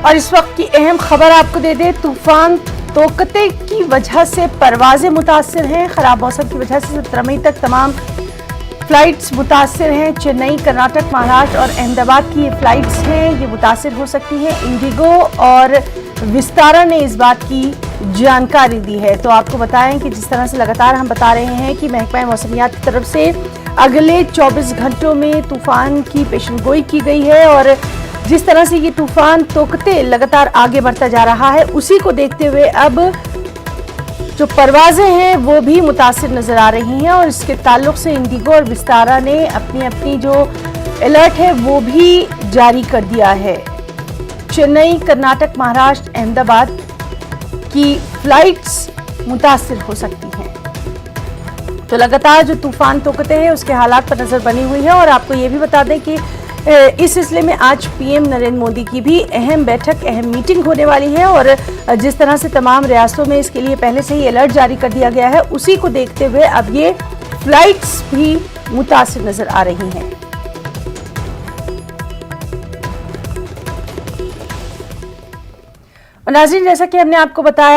और इस वक्त की अहम खबर आपको दे दें, तूफान तोकते की वजह से परवाजें मुतासिर हैं। खराब मौसम की वजह से 17 मई तक तमाम फ्लाइट्स मुतासिर हैं। चेन्नई, कर्नाटक, महाराष्ट्र और अहमदाबाद की ये फ्लाइट्स हैं, ये मुतासिर हो सकती हैं। इंडिगो और विस्तारा ने इस बात की जानकारी दी है। तो आपको बताएं कि जिस तरह से लगातार हम बता रहे हैं कि महकमा मौसमियात की तरफ से अगले 24 घंटों में तूफान की पेशेनगोई की गई है और जिस तरह से ये तूफान तोकते लगातार आगे बढ़ता जा रहा है, उसी को देखते हुए अब जो परवाजें हैं वो भी मुतासिर नजर आ रही हैं और इसके ताल्लुक से इंडिगो और विस्तारा ने अपनी जो अलर्ट है वो भी जारी कर दिया है। चेन्नई, कर्नाटक, महाराष्ट्र, अहमदाबाद की फ्लाइट्स मुतासिर हो सकती हैं। तो लगातार जो तूफान तोकते हैं उसके हालात पर नजर बनी हुई है और आपको ये भी बता दें कि इस सिलसिले में आज पीएम नरेंद्र मोदी की भी अहम बैठक, अहम मीटिंग होने वाली है और जिस तरह से तमाम रियासतों में इसके लिए पहले से ही अलर्ट जारी कर दिया गया है, उसी को देखते हुए अब ये फ्लाइट्स भी मुतासिर नजर आ रही हैं। और नाज़रीन, जैसा कि हमने आपको बताया